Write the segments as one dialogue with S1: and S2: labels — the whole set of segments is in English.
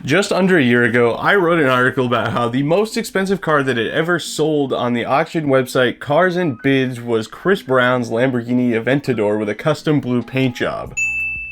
S1: Just under a year ago, I wrote an article about how the most expensive car that had ever sold on the auction website Cars and Bids was Chris Brown's Lamborghini Aventador with a custom blue paint job.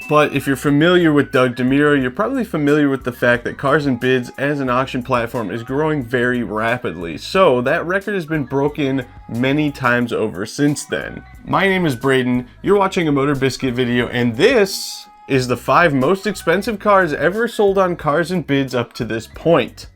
S1: But if you're familiar with Doug DeMuro, you're probably familiar with the fact that Cars and Bids as an auction platform is growing very rapidly. So that record has been broken many times over since then. My name is Braden, you're watching a MotorBiscuit video, and this is the 5 most expensive cars ever sold on Cars and Bids up to this point.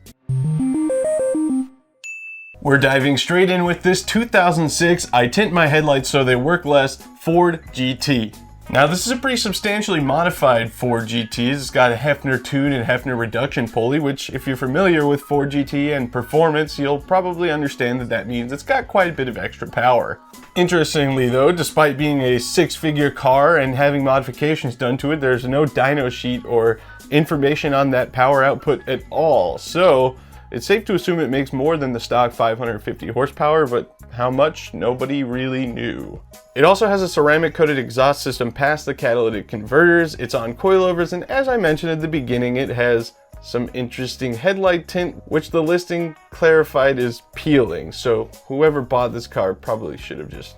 S1: We're diving straight in with this 2006 I tint my headlights so they work less Ford GT. Now this is a pretty substantially modified Ford GT. It's got a Hefner tune and Hefner reduction pulley, which if you're familiar with Ford GT and performance, you'll probably understand that that means it's got quite a bit of extra power. Interestingly though, despite being a 6-figure car and having modifications done to it, there's no dyno sheet or information on that power output at all. So it's safe to assume it makes more than the stock 550 horsepower, but how much? Nobody really knew. It also has a ceramic coated exhaust system past the catalytic converters, it's on coilovers, and as I mentioned at the beginning, it has some interesting headlight tint, which the listing clarified is peeling, so whoever bought this car probably should have just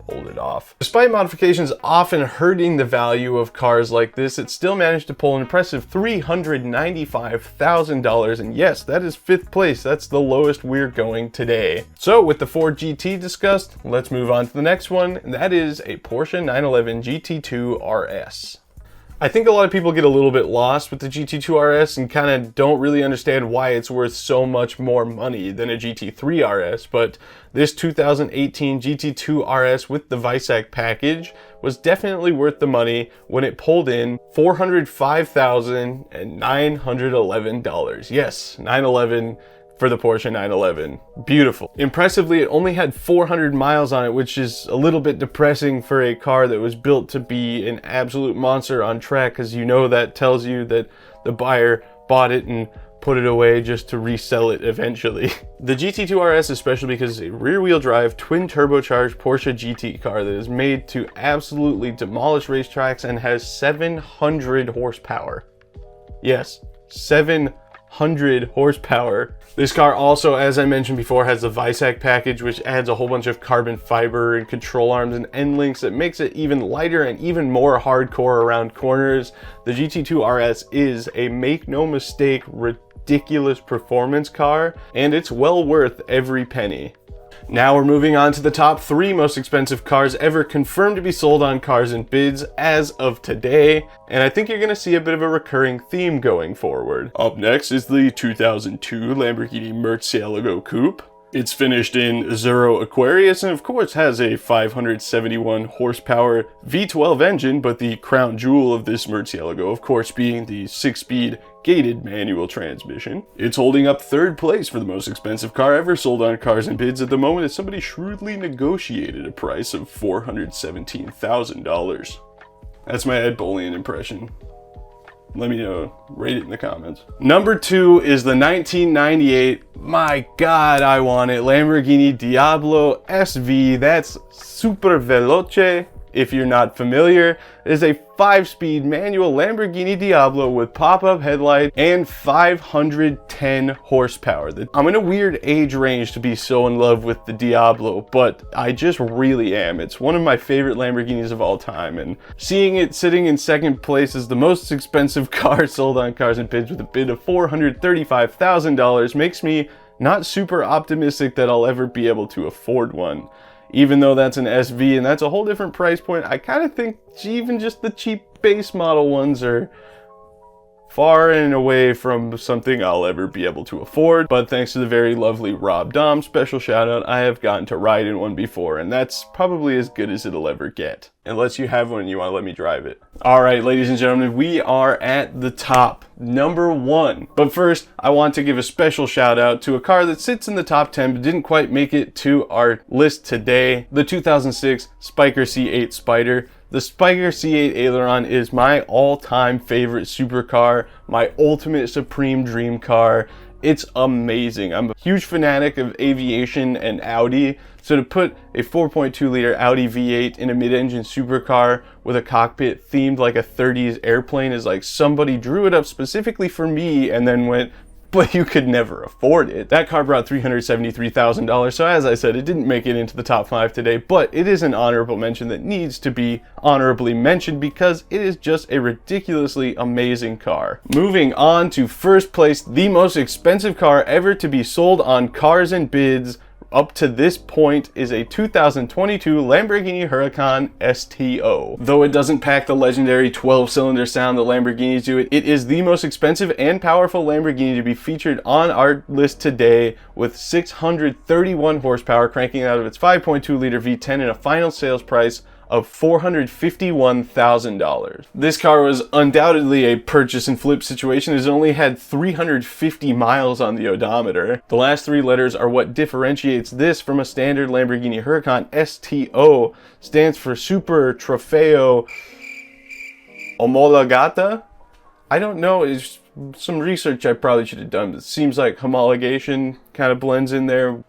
S1: pulled it off. Despite modifications often hurting the value of cars like this, it still managed to pull an impressive $395,000, and yes, that is 5th place. That's the lowest we're going today. So with the Ford GT discussed, let's move on to the next one, and that is a Porsche 911 GT2 RS. I think a lot of people get a little bit lost with the GT2 RS and kind of don't really understand why it's worth so much more money than a GT3 RS, but this 2018 GT2 RS with the Weissach package was definitely worth the money when it pulled in $405,911. Yes, 911 for the Porsche 911. Beautiful. Impressively, it only had 400 miles on it, which is a little bit depressing for a car that was built to be an absolute monster on track, because you know that tells you that the buyer bought it and put it away just to resell it eventually. The GT2 RS is special because it's a rear-wheel drive, twin turbocharged Porsche GT car that is made to absolutely demolish racetracks and has 700 horsepower. Yes, 700 horsepower. This car also, as I mentioned before, has the Weissach package, which adds a whole bunch of carbon fiber and control arms and end links that makes it even lighter and even more hardcore around corners. The GT2 RS is a, make no mistake, ridiculous performance car, and it's well worth every penny. Now we're moving on to the top 3 most expensive cars ever confirmed to be sold on Cars and Bids as of today, and I think you're going to see a bit of a recurring theme going forward. Up next is the 2002 Lamborghini Murcielago Coupe. It's finished in Zero Aquarius and of course has a 571 horsepower V12 engine, but the crown jewel of this Murcielago of course being the 6-speed gated manual transmission. It's holding up 3rd place for the most expensive car ever sold on Cars and Bids at the moment, as somebody shrewdly negotiated a price of $417,000. That's my Ed Bolian impression. Let me know, rate it in the comments. Number 2 is the 1998, my god I want it, Lamborghini Diablo SV. That's super veloce. If you're not familiar, it is a 5-speed manual Lamborghini Diablo with pop-up headlight and 510 horsepower. I'm in a weird age range to be so in love with the Diablo, but I just really am. It's one of my favorite Lamborghinis of all time, and seeing it sitting in 2nd place as the most expensive car sold on Cars and Bids with a bid of $435,000 makes me not super optimistic that I'll ever be able to afford one. Even though that's an SV and that's a whole different price point, I kind of think even just the cheap base model ones are far and away from something I'll ever be able to afford. But thanks to the very lovely Rob Dom, special shout out, I have gotten to ride in one before, and that's probably as good as it'll ever get. Unless you have one and you want to let me drive it. Alright, ladies and gentlemen, we are at the top. Number 1. But first, I want to give a special shout out to a car that sits in the top 10 but didn't quite make it to our list today. The 2006 Spyker C8 Spider. The Spiker C8 Aileron is my all-time favorite supercar, my ultimate supreme dream car. It's amazing. I'm a huge fanatic of aviation and Audi, so to put a 4.2 liter Audi V8 in a mid-engine supercar with a cockpit themed like a 30s airplane is like somebody drew it up specifically for me and then went, but you could never afford it. That car brought $373,000, so as I said, it didn't make it into the top 5 today, but it is an honorable mention that needs to be honorably mentioned because it is just a ridiculously amazing car. Moving on to first place, the most expensive car ever to be sold on Cars and Bids up to this point is a 2022 Lamborghini Huracan STO. Though it doesn't pack the legendary 12-cylinder sound that Lamborghinis do, it is the most expensive and powerful Lamborghini to be featured on our list today, with 631 horsepower cranking out of its 5.2 liter V10 and a final sales price of $451,000. This car was undoubtedly a purchase and flip situation as it only had 350 miles on the odometer. The last 3 letters are what differentiates this from a standard Lamborghini Huracan. STO stands for Super Trofeo Omologata. I don't know, it's some research I probably should have done. It seems like homologation kind of blends in there.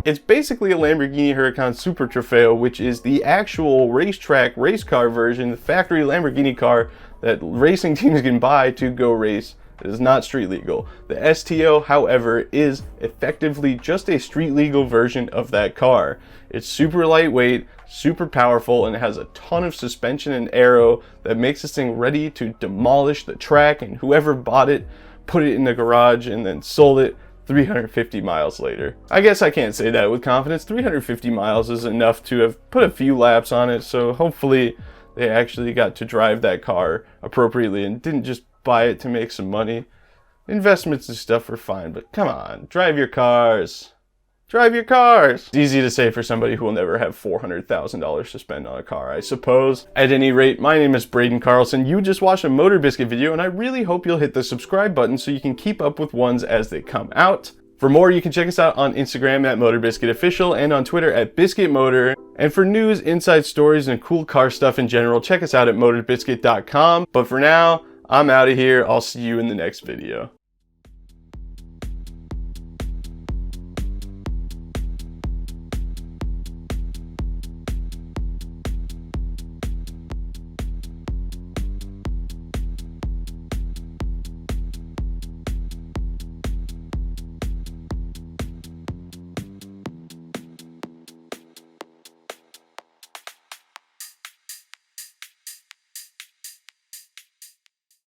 S1: It's basically a Lamborghini Huracan Super Trofeo, which is the actual racetrack race car version, the factory Lamborghini car that racing teams can buy to go race. It is not street legal. The STO, however, is effectively just a street legal version of that car. It's super lightweight, super powerful, and it has a ton of suspension and aero that makes this thing ready to demolish the track, and whoever bought it put it in the garage and then sold it 350 miles later. I guess I can't say that with confidence. 350 miles is enough to have put a few laps on it, so hopefully they actually got to drive that car appropriately and didn't just buy it to make some money. Investments and stuff are fine, but come on, drive your cars. Drive your cars! It's easy to say for somebody who will never have $400,000 to spend on a car, I suppose. At any rate, my name is Braden Carlson. You just watched a MotorBiscuit video, and I really hope you'll hit the subscribe button so you can keep up with ones as they come out. For more, you can check us out on Instagram at MotorBiscuitOfficial and on Twitter at BiscuitMotor. And for news, inside stories, and cool car stuff in general, check us out at MotorBiscuit.com. But for now, I'm out of here. I'll see you in the next video.